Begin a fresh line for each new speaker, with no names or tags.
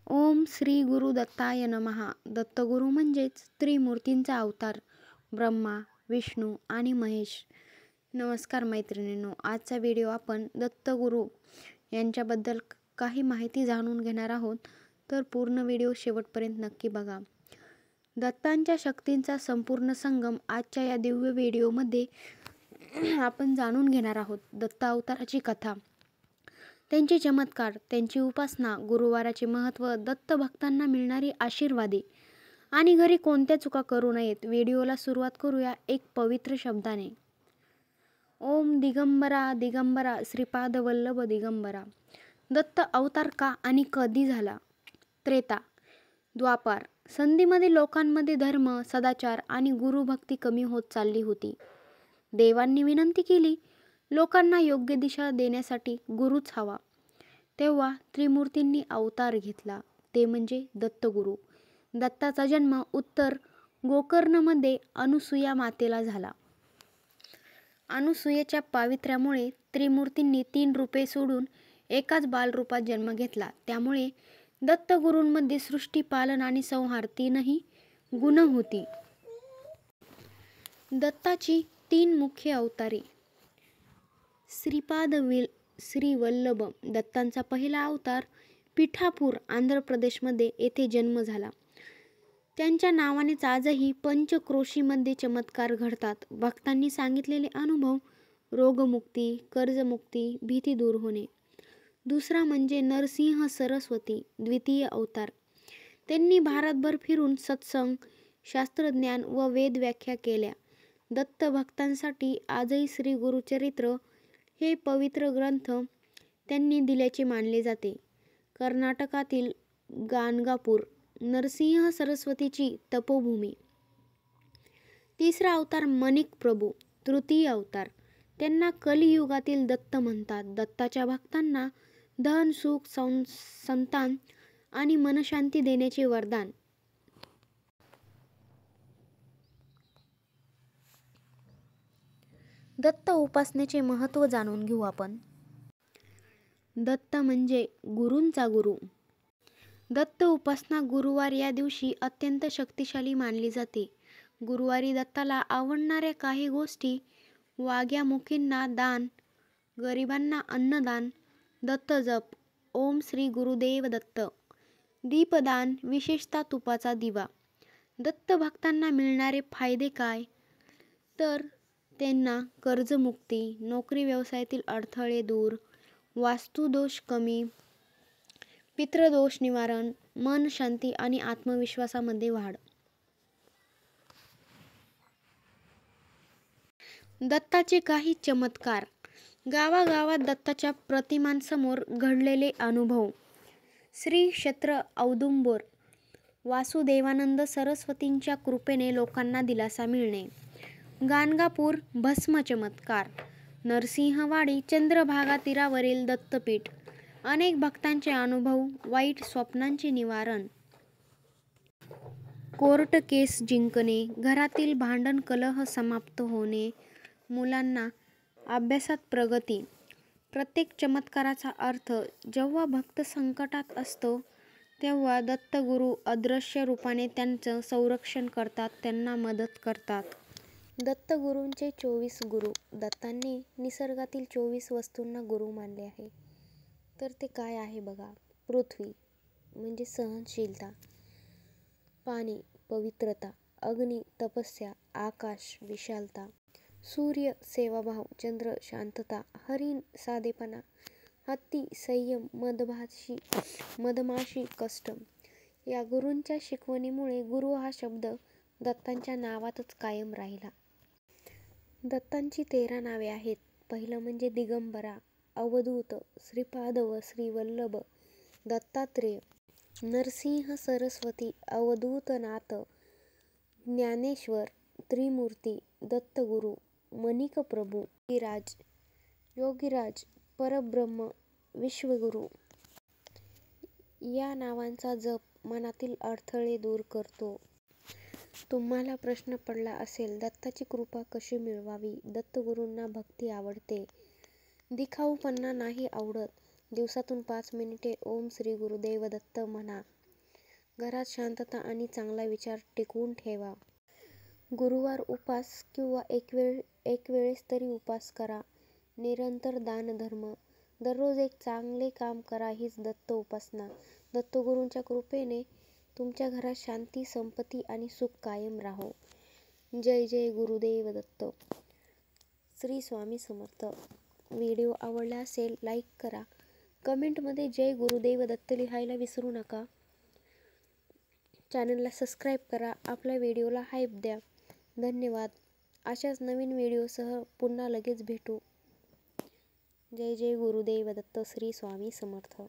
ओम श्री गुरु दत्ताय नमः. दत्तगुरू म्हणजेच त्रिमूर्तींचा अवतार, ब्रह्मा, विष्णू आणि महेश. नमस्कार मैत्रिणींनो, आजचा व्हिडिओ आपण दत्तगुरू यांच्याबद्दल काही माहिती जाणून घेणार आहोत, तर पूर्ण व्हिडिओ शेवटपर्यंत नक्की बघा. दत्तांच्या शक्तींचा संपूर्ण संगम आजच्या या दिव्य व्हिडिओमध्ये आपण जाणून घेणार आहोत. दत्त अवताराची कथा, त्यांचे चमत्कार, त्यांची उपासना, गुरुवाराचे महत्त्व, दत्त भक्तांना मिळणारी आशीर्वादे आणि घरी कोणत्या चुका करू नयेत. व्हिडिओला सुरुवात करूया एक पवित्र शब्दाने. ओम दिगंबरा दिगंबरा श्रीपाद वल्लभ दिगंबरा. दत्त अवतार का आणि कधी झाला? त्रेता द्वापार संधीमध्ये लोकांमध्ये धर्म, सदाचार आणि गुरुभक्ती कमी होत चालली होती. देवांनी विनंती केली, लोकांना योग्य दिशा देण्यासाठी गुरुच हवा. तेव्हा त्रिमूर्तींनी अवतार घेतला, ते म्हणजे दत्तगुरू. दत्ताचा जन्म उत्तर गोकर्णमध्ये अनुसूया मातेला झाला. अनुसूयेच्या पावित्र्यामुळे त्रिमूर्तींनी 3 रूपे सोडून एकाच बालरूपात जन्म घेतला. त्यामुळे दत्तगुरूंमध्ये सृष्टी, पालन आणि संहार तीनही गुण होती. दत्ताची 3 मुख्य अवतारे. श्री वल्लभ. दत्तांचा पहिला अवतार पिठापूर, आंध्र प्रदेशमध्ये येथे जन्म झाला. त्यांच्या नावानेच आजही पंचक्रोशीमध्ये चमत्कार घडतात. भक्तांनी सांगितलेले अनुभव: रोगमुक्ती, कर्जमुक्ती, भीती दूर होणे. दुसरा म्हणजे नरसिंह सरस्वती, द्वितीय अवतार. त्यांनी भारतभर फिरून सत्संग, शास्त्रज्ञान व वेद व्याख्या केल्या. दत्त भक्तांसाठी आजही श्री गुरुचरित्र हे पवित्र ग्रंथ त्यांनी दिल्याचे मानले जाते. कर्नाटकातील गाणगापूर नरसिंह सरस्वतीची तपोभूमी. तिसरा अवतार मणिक प्रभू, तृतीय अवतार. त्यांना कलियुगातील दत्त म्हणतात. दत्ताच्या भक्तांना धन, सुख, संतान आणि मनशांती देण्याचे वरदान. दत्त उपासनेचे महत्त्व जाणून घेऊ आपण. दत्त म्हणजे गुरूंचा गुरु. दत्त उपासना गुरुवार या दिवशी अत्यंत शक्तिशाली मानली जाते. गुरुवारी दत्ताला आवडणाऱ्या काही गोष्टी: वाघ्या मुखींना दान, गरिबांना अन्नदान, दत्त जप, ओम श्री गुरुदेव दत्त, दीपदान, विशेषतः तुपाचा दिवा. दत्त भक्तांना मिळणारे फायदे काय? तर त्यांना कर्जमुक्ती, नोकरी व्यवसायातील अडथळे दूर, वास्तुदोष कमी, पितृदोष निवारण, मन शांती आणि आत्मविश्वासामध्ये वाढ. दत्ताचे काही चमत्कार. गावागावात दत्ताच्या प्रतिमांसमोर घडलेले अनुभव. श्री क्षेत्र औदुंबर, वासुदेवानंद सरस्वतींच्या कृपेने लोकांना दिलासा मिळणे. गाणगापूर भस्म चमत्कार. नरसिंहवाडी चंद्रभागा तीरावरील दत्तपीठ. अनेक भक्तांचे अनुभव, वाईट स्वप्नांचे निवारण. कोर्ट केस जिंकणे, घरातील भांडण कलह समाप्त होणे, मुलांना अभ्यासात प्रगती. प्रत्येक चमत्काराचा अर्थ. जेव्हा भक्त संकटात असतो तेव्हा दत्तगुरू अदृश्य रूपाने त्यांचं संरक्षण करतात, त्यांना मदत करतात. दत्तगुरूंचे 24 गुरु. दत्तांनी निसर्गातील 24 वस्तूंना गुरु मानले आहे. तर ते काय आहे बघा. पृथ्वी म्हणजे सहनशीलता, पाणी पवित्रता, अग्नी तपस्या, आकाश विशालता, सूर्य सेवाभाव, चंद्र शांतता, हरिण साधेपणा, हत्ती संयम, मधमाशी कष्ट. या गुरूंच्या शिकवणीमुळे गुरु हा शब्द दत्तांच्या नावातच कायम राहिला. दत्तांची 13 नावे आहेत. पहिलं म्हणजे दिगंबरा, अवधूत, श्रीपाद व श्रीवल्लभ, दत्तात्रेय, नरसिंह सरस्वती, अवधूतनाथ, ज्ञानेश्वर, त्रिमूर्ती, दत्तगुरू, मणिक प्रभू, योगीराज, परब्रह्म, विश्वगुरू. या नावांचा जप मनातील अडथळे दूर करतो. तुम्हाला प्रश्न पडला असेल, दत्ताची कृपा कशी मिळवावी? दत्तगुरूंना भक्ती आवडते, दिखाऊपणा नाही आवडत. दिवसातून 5 मिनिटे ओम श्री गुरुदेव दत्त म्हणा. घरात शांतता आणि चांगला विचार टिकवून ठेवा. गुरुवार उपास किंवा एक वेळेस तरी उपास करा. निरंतर दानधर्म. दररोज एक चांगले काम करा हीच दत्त उपासना. दत्तगुरूंच्या कृपेने तुमच्या घरात शांती, संपत्ती आणि सुख कायम राहो. जय जय गुरुदेव दत्त. श्री स्वामी समर्थ. व्हिडिओ आवडला असेल लाईक करा. कमेंटमध्ये जय गुरुदेव दत्त लिहायला विसरू नका. चॅनलला सबस्क्राईब करा. आपल्या व्हिडिओला हाईप द्या. धन्यवाद. अशाच नवीन व्हिडिओसह पुन्हा लगेच भेटू. जय जय गुरुदेव दत्त. श्री स्वामी समर्थ.